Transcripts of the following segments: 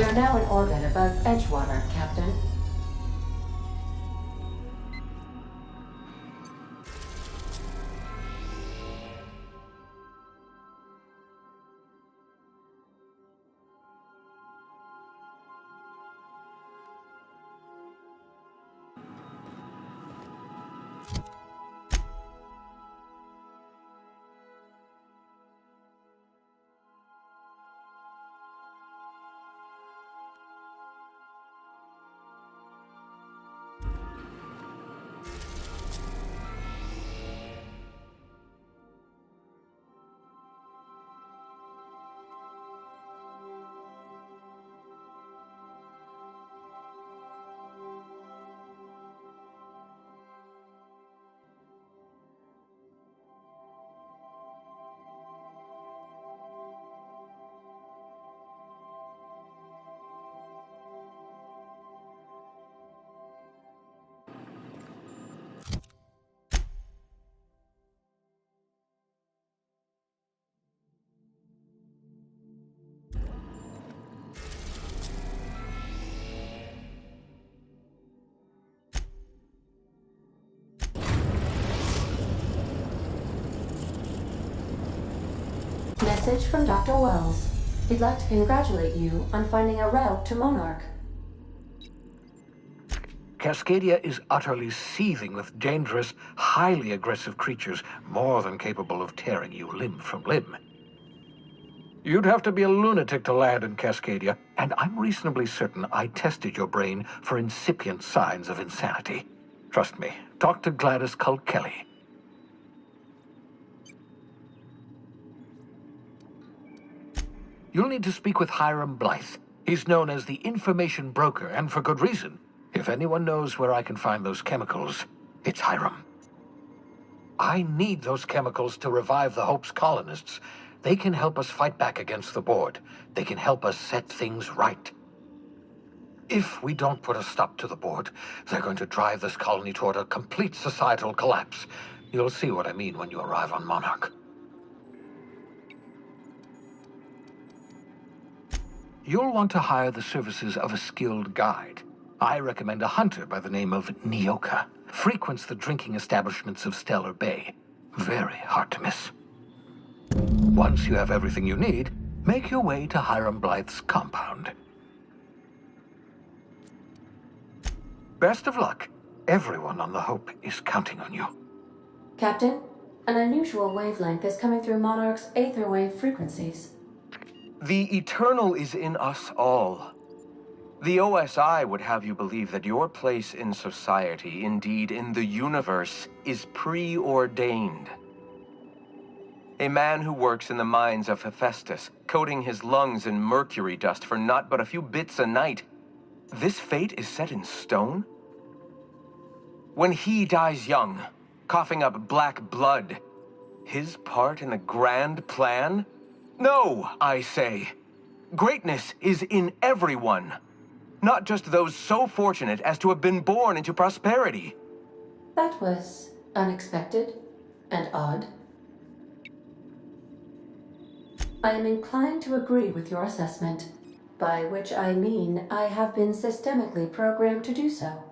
are now in orbit above Edgewater, Captain. Message from Dr. Wells. He'd like to congratulate you on finding a route to Monarch. Cascadia is utterly seething with dangerous, highly aggressive creatures, more than capable of tearing you limb from limb. You'd have to be a lunatic to land in Cascadia, and I'm reasonably certain I tested your brain for incipient signs of insanity. Trust me, talk to Gladys Culkelly. You'll need to speak with Hiram Blythe. He's known as the information broker, and for good reason. If anyone knows where I can find those chemicals, it's Hiram. I need those chemicals to revive the Hope's colonists. They can help us fight back against the Board. They can help us set things right. If we don't put a stop to the Board, they're going to drive this colony toward a complete societal collapse. You'll see what I mean when you arrive on Monarch. You'll want to hire the services of a skilled guide. I recommend a hunter by the name of Nyoka. Frequents the drinking establishments of Stellar Bay. Very hard to miss. Once you have everything you need, make your way to Hiram Blythe's compound. Best of luck. Everyone on the Hope is counting on you. Captain, an unusual wavelength is coming through Monarch's aether wave frequencies. The eternal is in us all. The OSI would have you believe that your place in society, indeed in the universe, is preordained. A man who works in the mines of Hephaestus, coating his lungs in mercury dust for not but a few bits a night. This fate is set in stone? When he dies young, coughing up black blood, his part in the grand plan? No, I say. Greatness is in everyone. Not just those so fortunate as to have been born into prosperity. That was unexpected and odd. I am inclined to agree with your assessment, by which I mean I have been systemically programmed to do so.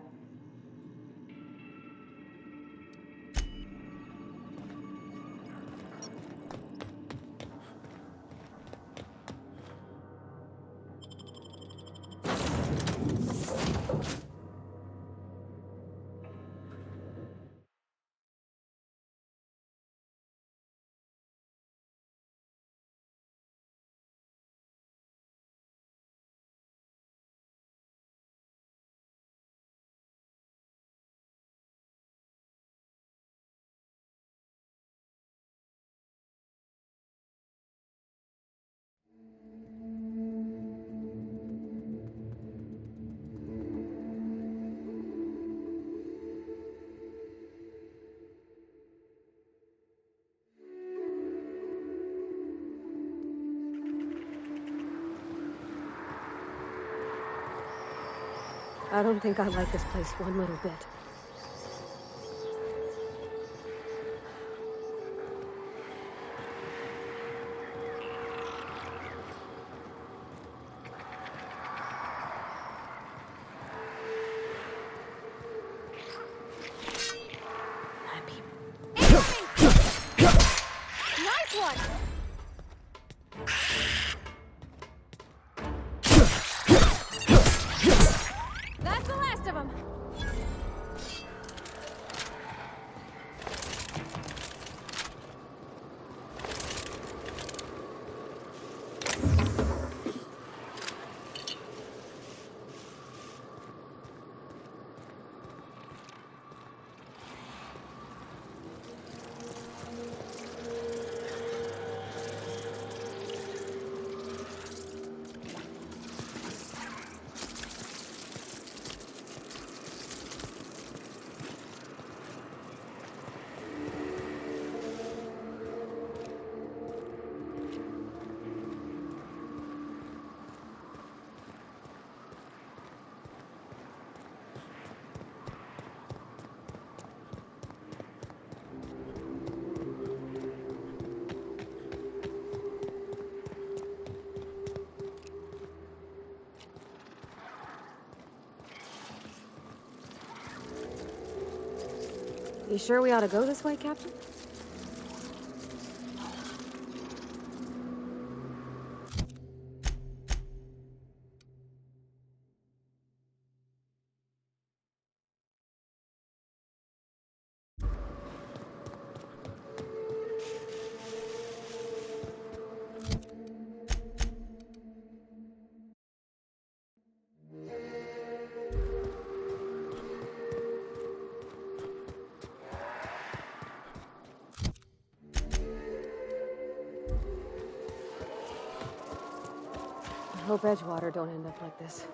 I don't think I like this place one little bit. You sure we ought to go this way, Captain? I hope Edgewater don't end up like this.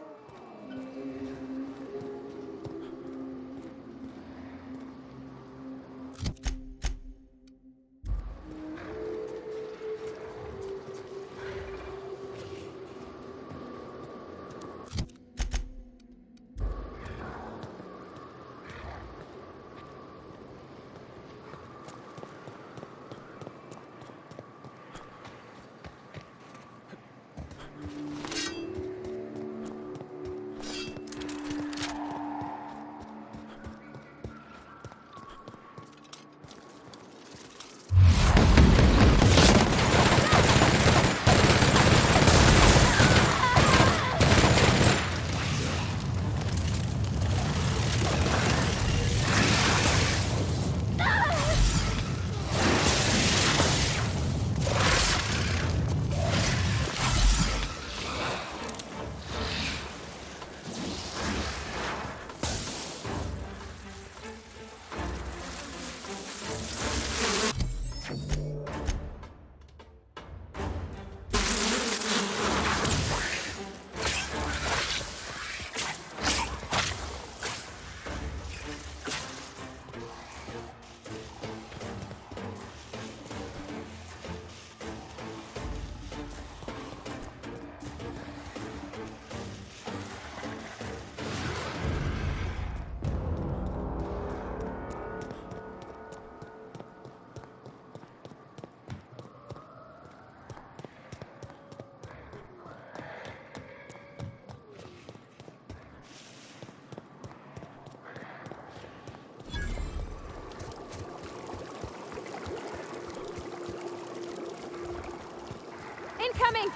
Incoming!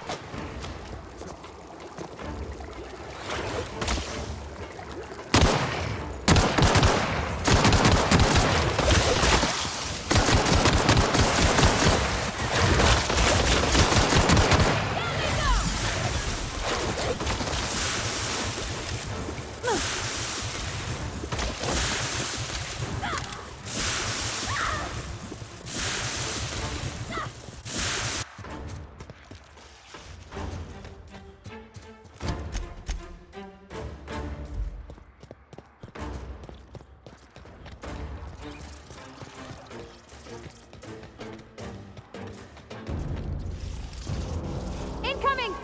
Incoming!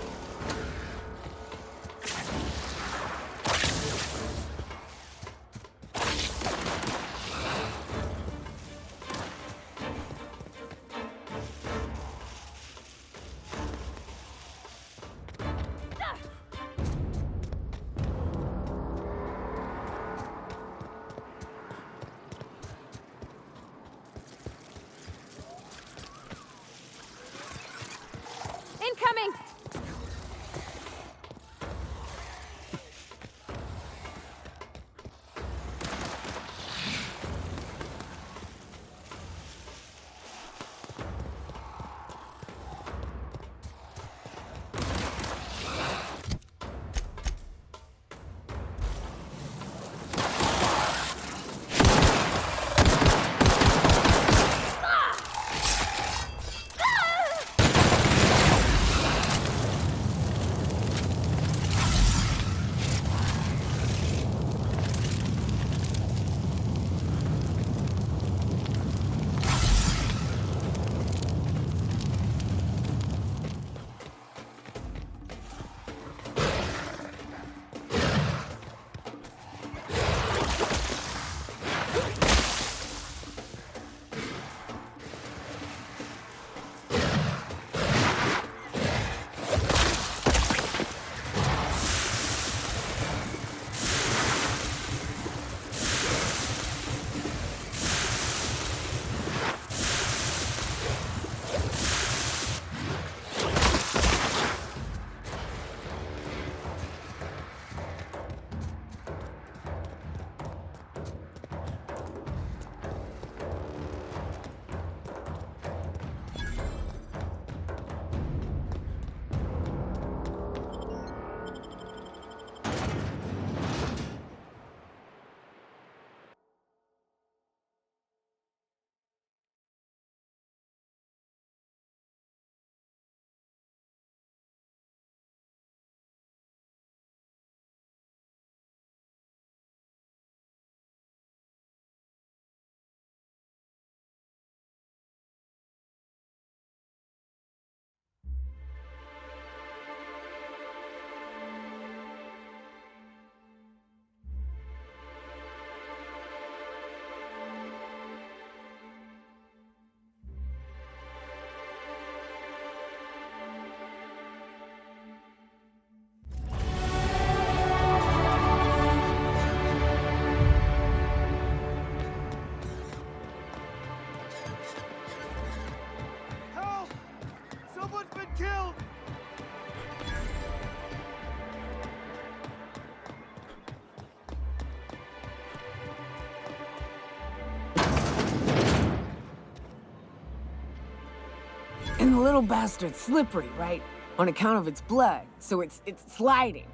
And the little bastard's slippery, right? On account of its blood, so it's sliding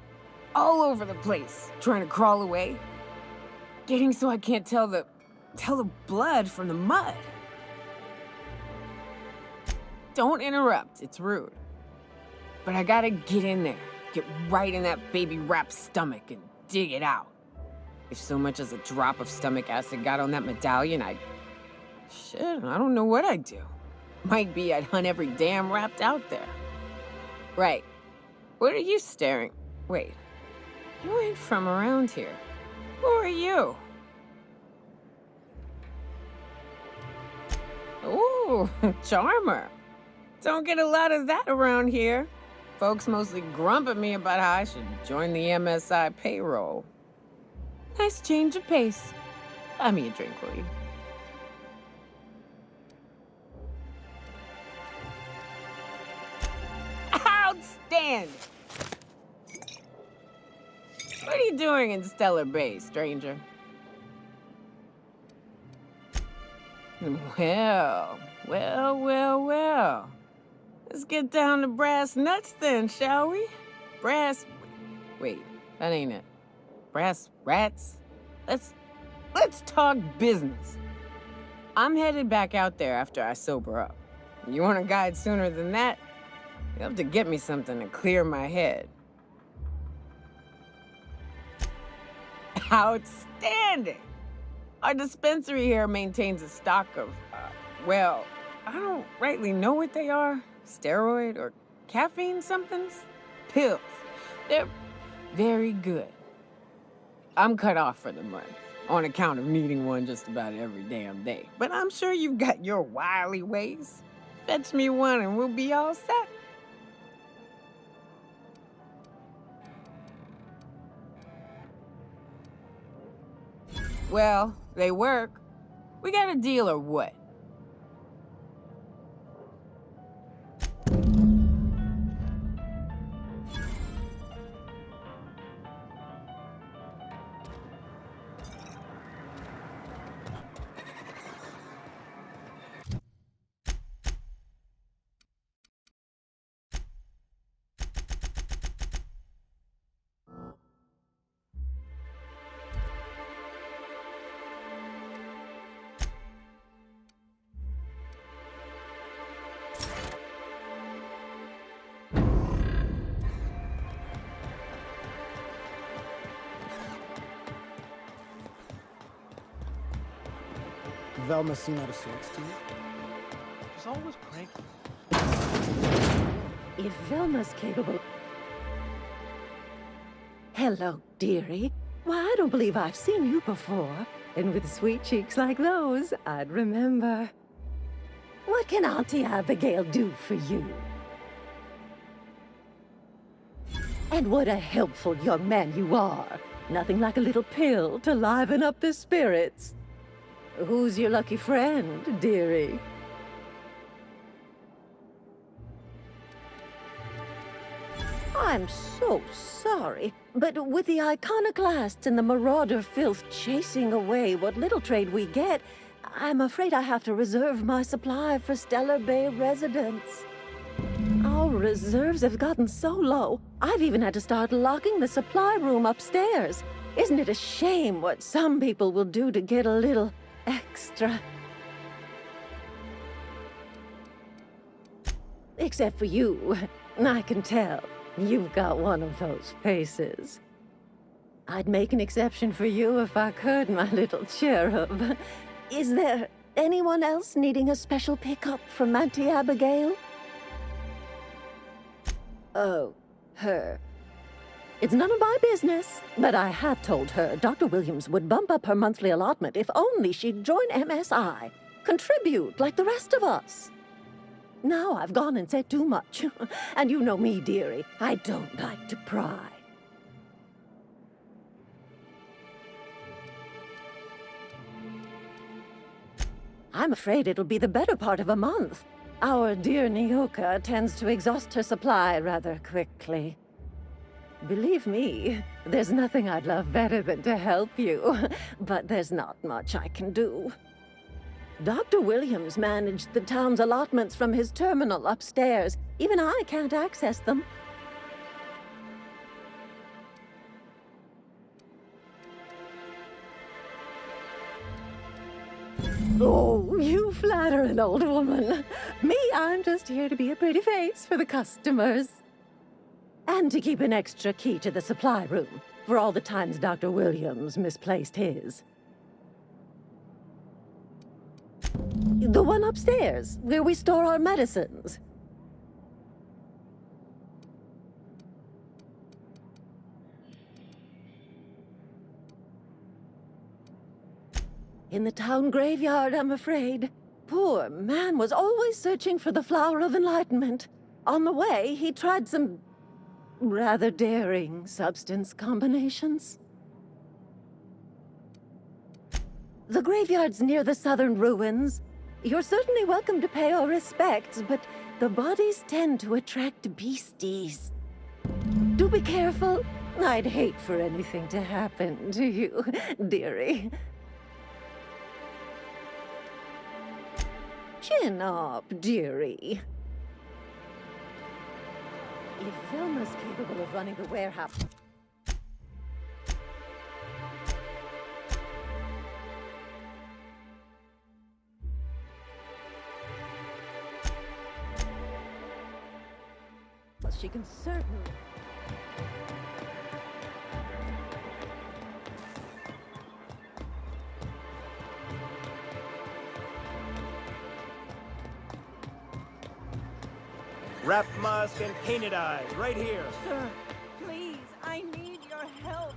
all over the place, trying to crawl away. Getting so I can't tell the blood from the mud. Don't interrupt, it's rude. But I gotta get in there, get right in that baby rap's stomach and dig it out. If so much as a drop of stomach acid got on that medallion, shit, I don't know what I'd do. Might be I'd hunt every damn rapt out there. Right. What are you staring? Wait. You ain't from around here. Who are you? Ooh, charmer. Don't get a lot of that around here. Folks mostly grump at me about how I should join the MSI payroll. Nice change of pace. Buy me a drink, will you? Outstanding! What are you doing in Stellar Bay, stranger? Well. Let's get down to brass nuts then, shall we? Wait, that ain't it. Brass rats? Let's talk business. I'm headed back out there after I sober up. You want a guide sooner than that? You'll have to get me something to clear my head. Outstanding! Our dispensary here maintains a stock of, well, I don't rightly know what they are. Steroid or caffeine somethings? Pills. They're very good. I'm cut off for the month, on account of needing one just about every damn day. But I'm sure you've got your wily ways. Fetch me one and we'll be all set. Well, they work. We got a deal or what? Velma seem out of sorts to you? She's always cranky. If Velma's capable... Hello, dearie. Why, I don't believe I've seen you before. And with sweet cheeks like those, I'd remember. What can Auntie Abigail do for you? And what a helpful young man you are. Nothing like a little pill to liven up the spirits. Who's your lucky friend, dearie? I'm so sorry, but with the iconoclasts and the marauder filth chasing away what little trade we get, I'm afraid I have to reserve my supply for Stellar Bay residents. Our reserves have gotten so low, I've even had to start locking the supply room upstairs. Isn't it a shame what some people will do to get a little extra? Except for you. I can tell. You've got one of those faces. I'd make an exception for you if I could, my little cherub. Is there anyone else needing a special pickup from Auntie Abigail? Oh, her. It's none of my business, but I have told her Dr. Williams would bump up her monthly allotment if only she'd join MSI. Contribute like the rest of us. Now I've gone and said too much. And you know me, dearie. I don't like to pry. I'm afraid it'll be the better part of a month. Our dear Nyoka tends to exhaust her supply rather quickly. Believe me, there's nothing I'd love better than to help you, but there's not much I can do. Dr. Williams managed the town's allotments from his terminal upstairs. Even I can't access them. Oh, you flatter an old woman. Me, I'm just here to be a pretty face for the customers. And to keep an extra key to the supply room, for all the times Dr. Williams misplaced his. The one upstairs, where we store our medicines. In the town graveyard, I'm afraid. Poor man was always searching for the flower of enlightenment. On the way, he tried some rather daring substance combinations. The graveyard's near the southern ruins. You're certainly welcome to pay our respects, but the bodies tend to attract beasties. Do be careful. I'd hate for anything to happen to you, dearie. Chin up, dearie. If Velma's capable of running the warehouse... she can certainly... Wrap mask and painted eyes, right here. Sir, please, I need your help.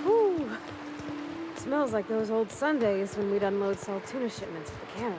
Ooh, smells like those old Sundays when we'd unload salt tuna shipments at the cannery.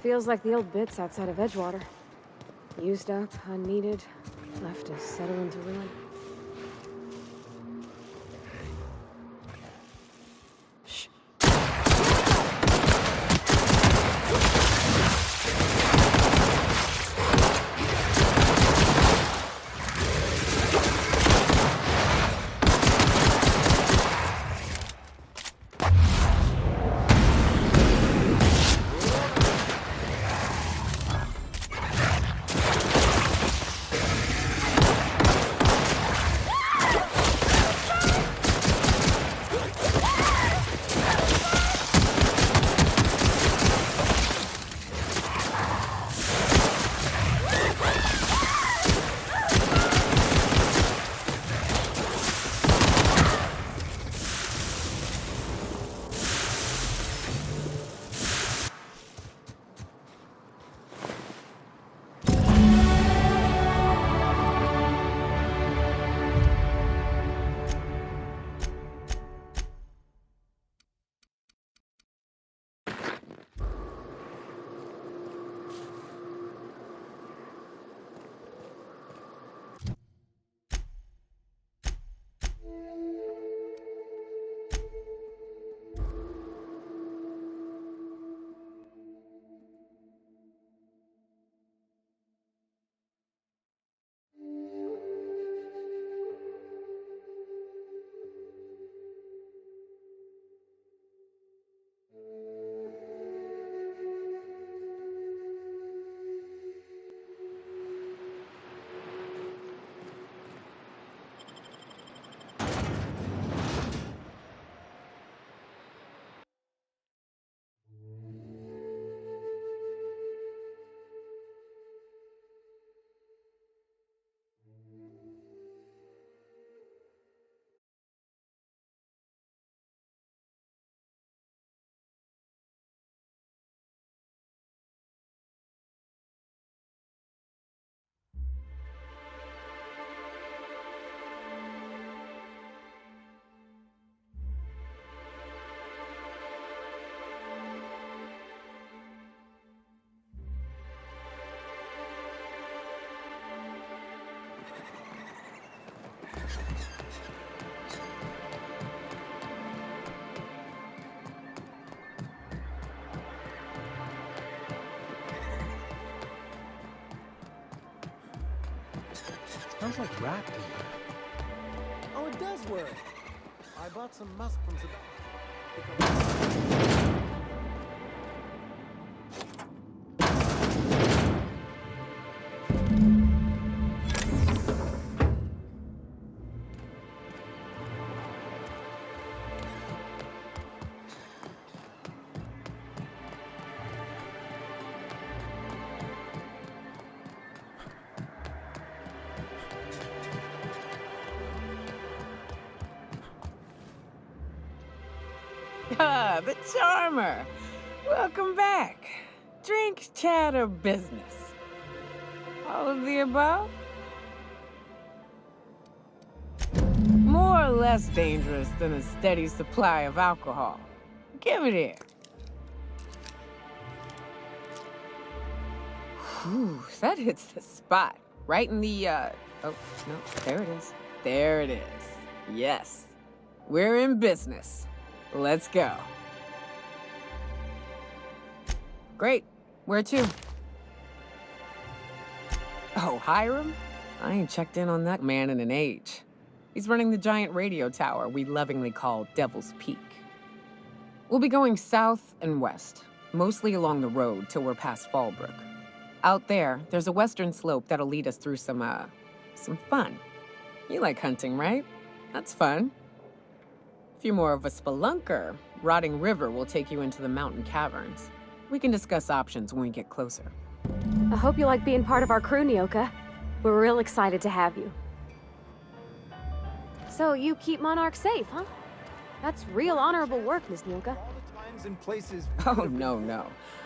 Feels like the old bits outside of Edgewater. Used up, unneeded, left to settle into ruin. Shh. Smells like rat in here. Oh, it does work. I bought some musk from Sebastian. Ah, the charmer. Welcome back. Drink, chat, or business? All of the above? More or less dangerous than a steady supply of alcohol. Give it here. Whew, that hits the spot. Right in the, oh, no, there it is. There it is. Yes. We're in business. Let's go. Great. Where to? Oh, Hiram? I ain't checked in on that man in an age. He's running the giant radio tower we lovingly call Devil's Peak. We'll be going south and west, mostly along the road till we're past Fallbrook. Out there's a western slope that'll lead us through some fun. You like hunting, right? That's fun. If you're more of a spelunker, Rotting River will take you into the mountain caverns. We can discuss options when we get closer. I hope you like being part of our crew, Nyoka. We're real excited to have you. So you keep Monarch safe, huh? That's real honorable work, Miss Nyoka. All the times and places. Oh, no.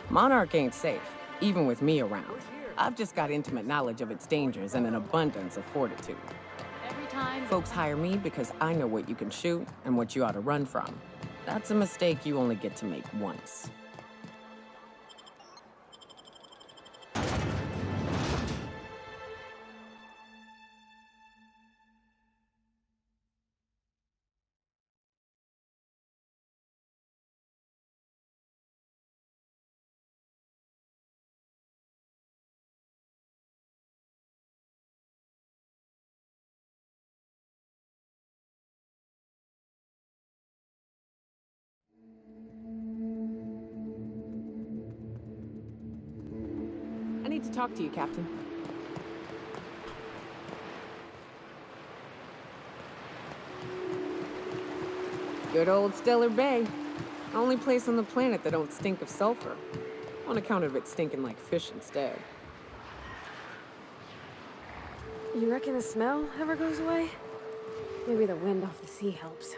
Monarch ain't safe, even with me around. I've just got intimate knowledge of its dangers and an abundance of fortitude. Every time Folks hire me because I know what you can shoot and what you ought to run from. That's a mistake you only get to make once. I need to talk to you, Captain. Good old Stellar Bay. Only place on the planet that don't stink of sulfur. On account of it stinking like fish instead. You reckon the smell ever goes away? Maybe the wind off the sea helps.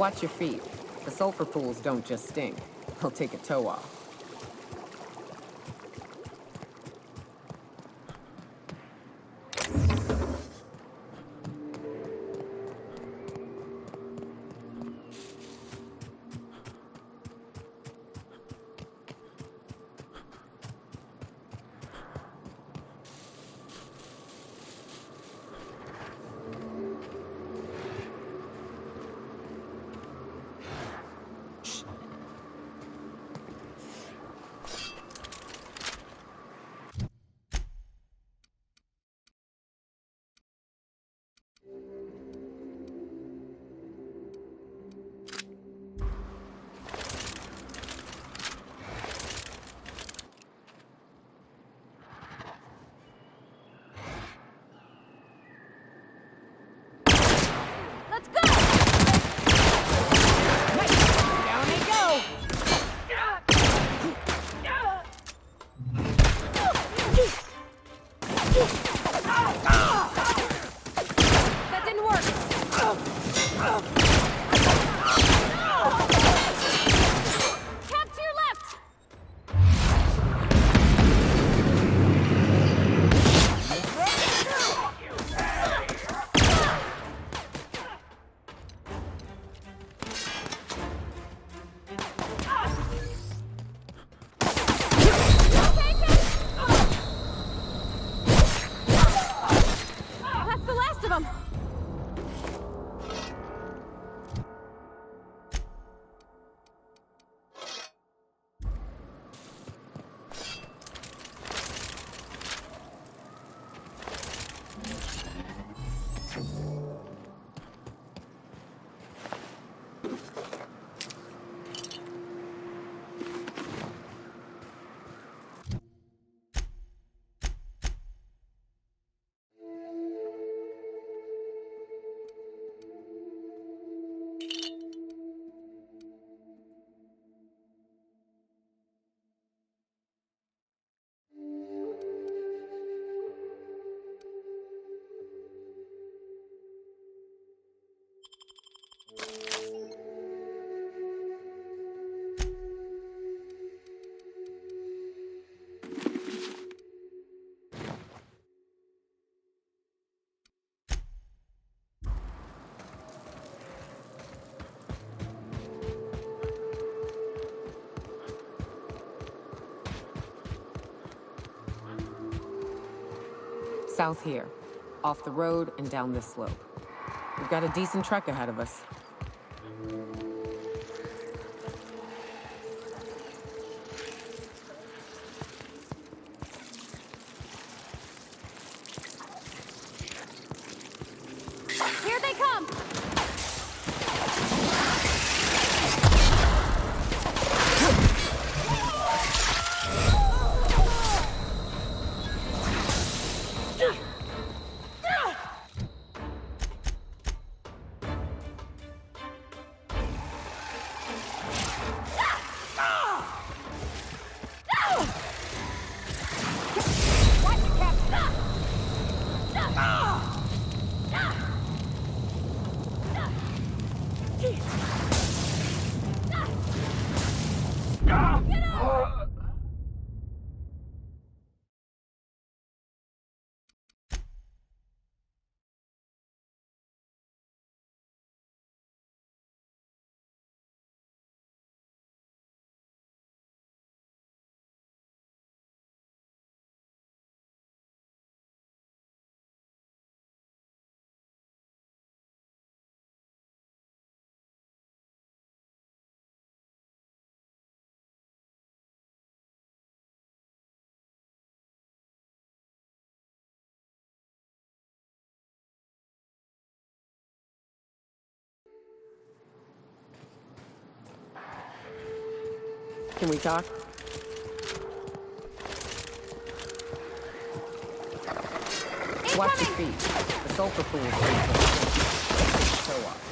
Watch your feet. The sulfur pools don't just stink. They'll take a toe off. Let's go! Down they go! That didn't work! Cap to your left! That's the last of them! South here. Off the road and down this slope. We've got a decent trek ahead of us. Here they come! Can we talk? Watch your feet. The sulfur pool is toe off.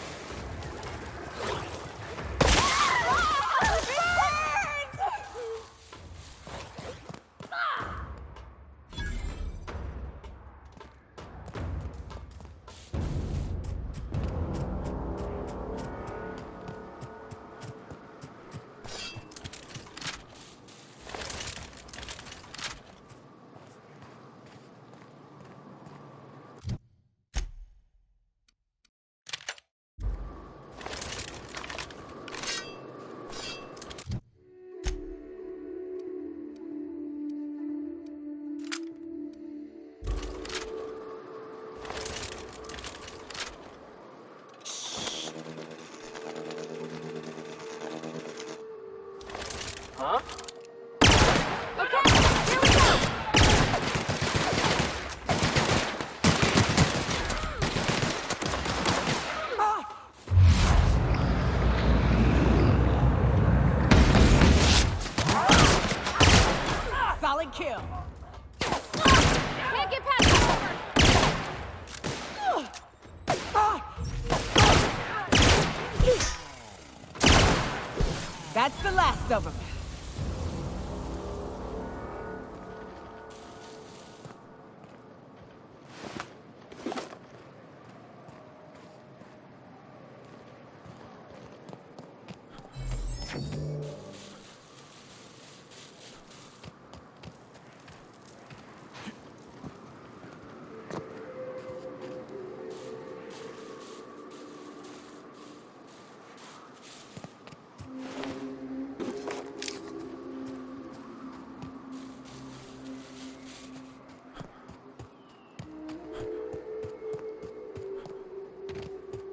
kill! Can't get past the cover! That's the last of them.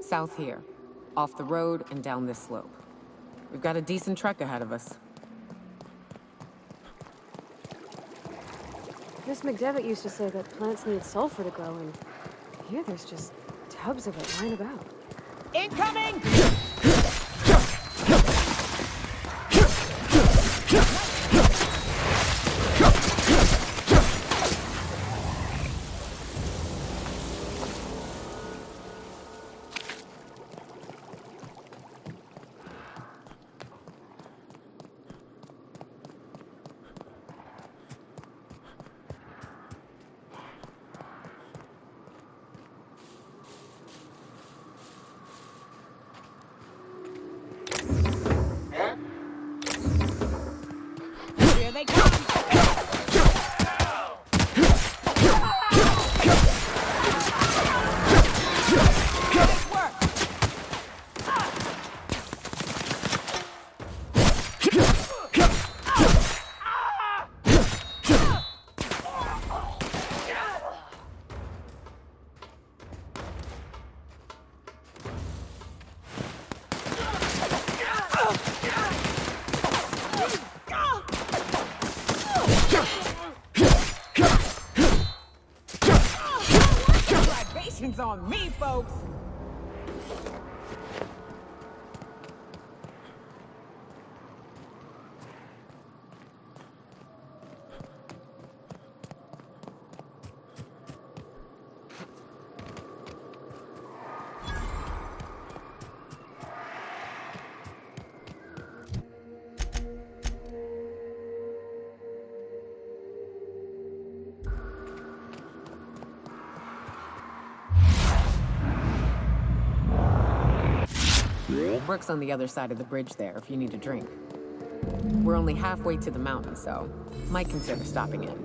South here, off the road and down this slope. We've got a decent trek ahead of us. Miss McDevitt used to say that plants need sulfur to grow, and here there's just tubs of it lying about. Incoming! Here they come! Nice work! Libations on me, folks! Works on the other side of the bridge there if you need a drink. We're only halfway to the mountain, so might consider stopping in.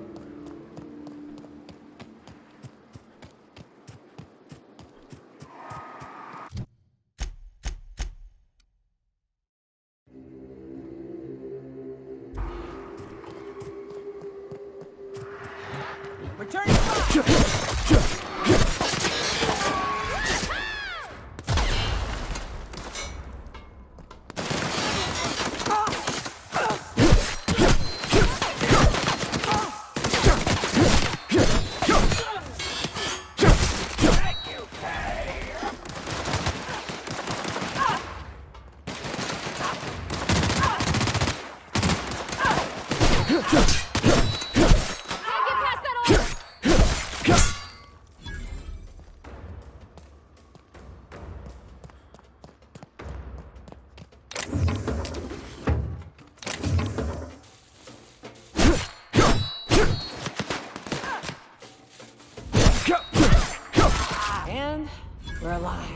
Return to fire! And we're alive.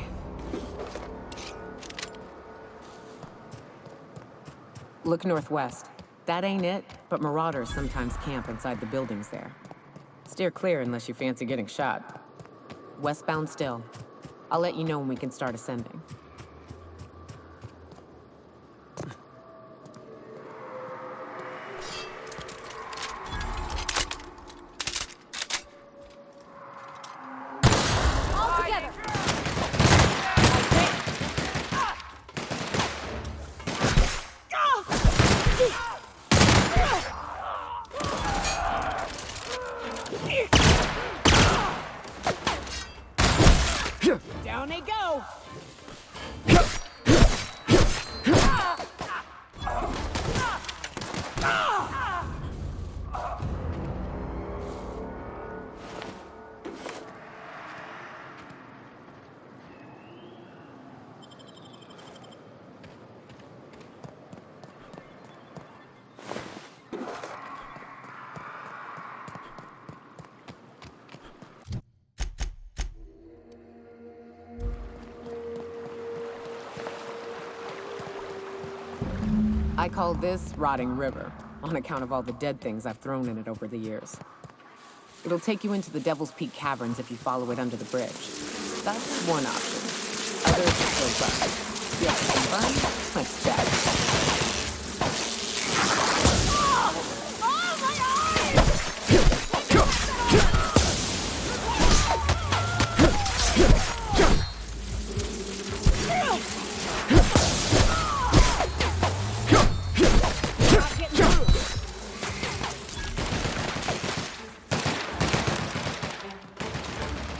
Look northwest. That ain't it, but marauders sometimes camp inside the buildings there. Steer clear unless you fancy getting shot. Westbound still. I'll let you know when we can start ascending. All together! Down they go! I call this Rotting River, on account of all the dead things I've thrown in it over the years. It'll take you into the Devil's Peak Caverns if you follow it under the bridge. That's one option. Others are still burned. Yeah, burned? That's bad.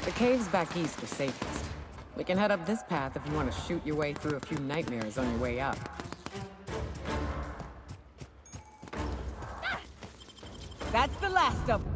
The caves back east are safest. We can head up this path if you want to shoot your way through a few nightmares on your way up. That's the last of them.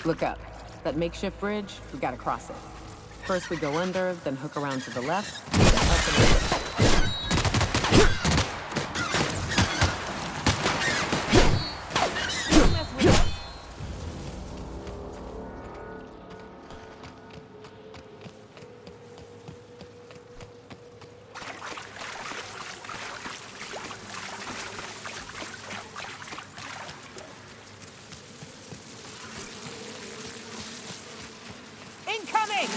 Look up. That makeshift bridge, we gotta cross it. First we go under, then hook around to the left, then up and over. Don't mess with us. Incoming!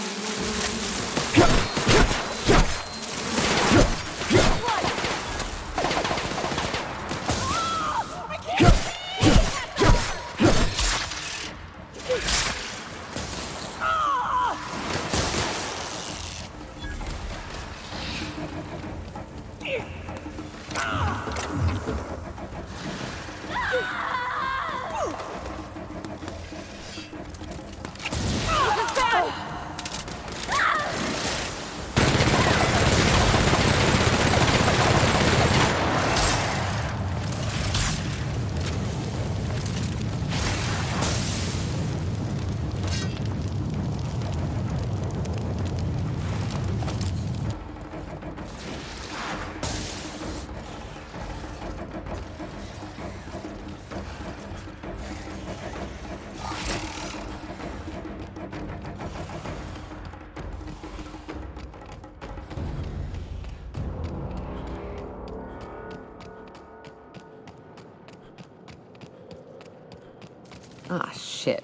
Ah, shit.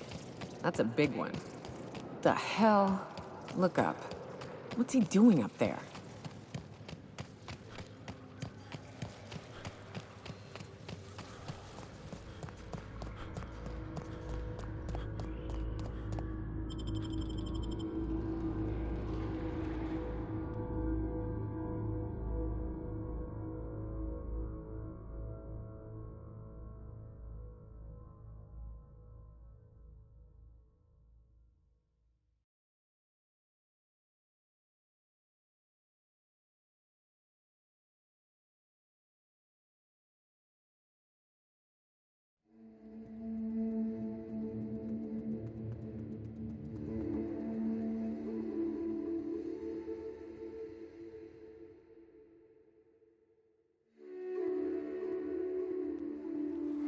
That's a big one. The hell? Look up. What's he doing up there?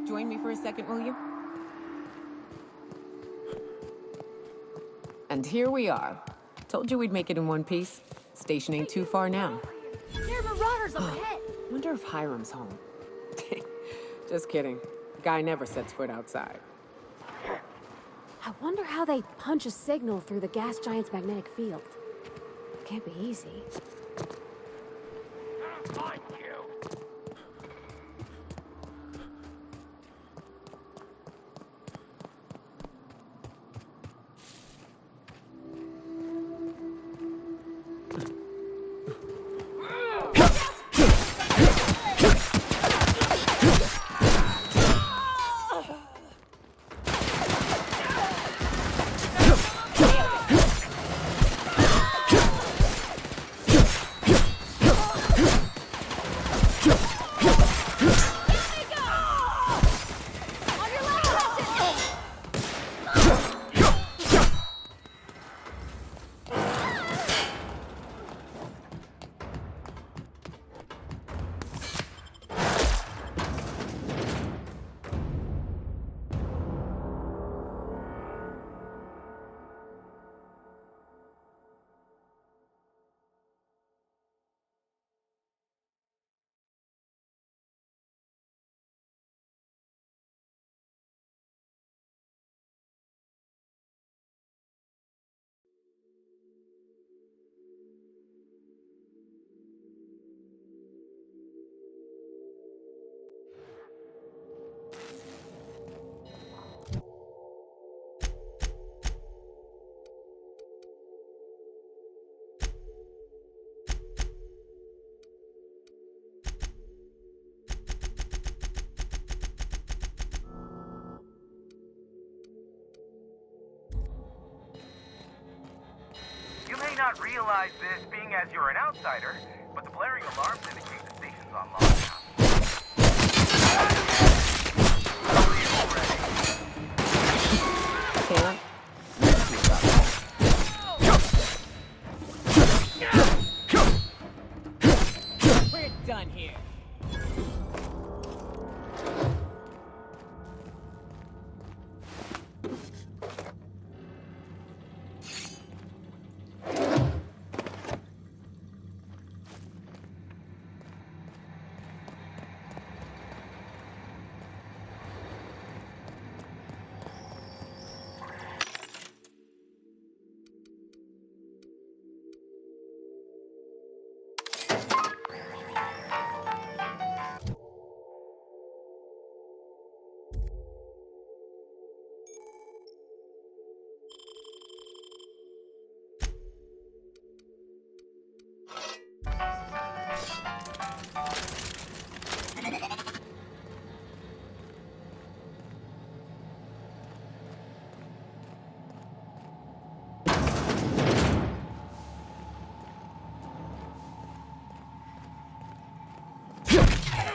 Join me for a second, will you? And here we are. Told you we'd make it in one piece. Station ain't too far now. There are marauders up ahead! Wonder if Hiram's home. Just kidding. Guy never sets foot outside. I wonder how they punch a signal through the gas giant's magnetic field. Can't be easy. not realize this, being as you're an outsider, but the blaring alarms indicate the station's on lockdown. Can't. We're done here.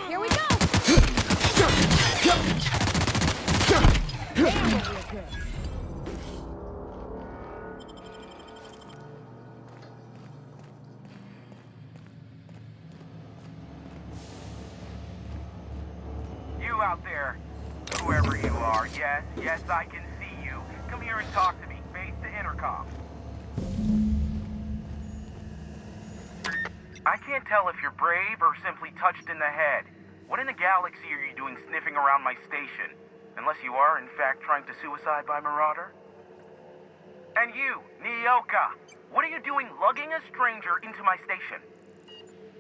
Here we go! You out there, whoever you are, yes, I can see you. Come here and talk to me, face to intercom. I can't tell if you're brave or simply touched in the head. What in the galaxy are you doing sniffing around my station? Unless you are, in fact, trying to suicide by Marauder? And you, Nyoka, what are you doing lugging a stranger into my station?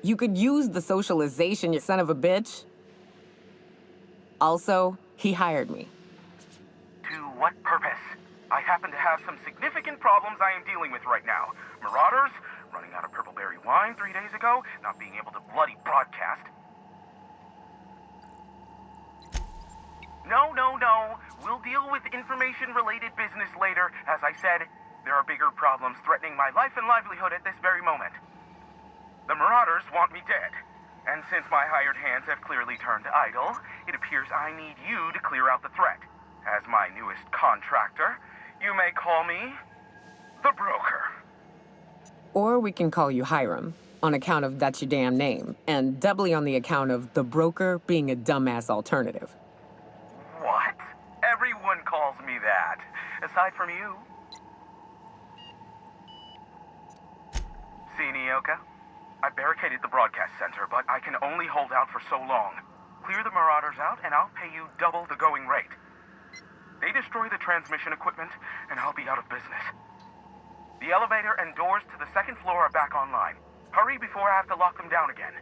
You could use the socialization, you son of a bitch. Also, he hired me. To what purpose? I happen to have some significant problems I am dealing with right now. Marauders, running out of purple berry wine 3 days ago, not being able to bloody broadcast. No. We'll deal with information-related business later. As I said, there are bigger problems threatening my life and livelihood at this very moment. The Marauders want me dead. And since my hired hands have clearly turned idle, it appears I need you to clear out the threat. As my newest contractor, you may call me the Broker. Or we can call you Hiram, on account of that's your damn name, and doubly on the account of the Broker being a dumbass alternative. What? Everyone calls me that, aside from you. See, Nyoka? I barricaded the broadcast center, but I can only hold out for so long. Clear the Marauders out, and I'll pay you double the going rate. They destroy the transmission equipment, and I'll be out of business. The elevator and doors to the second floor are back online. Hurry before I have to lock them down again.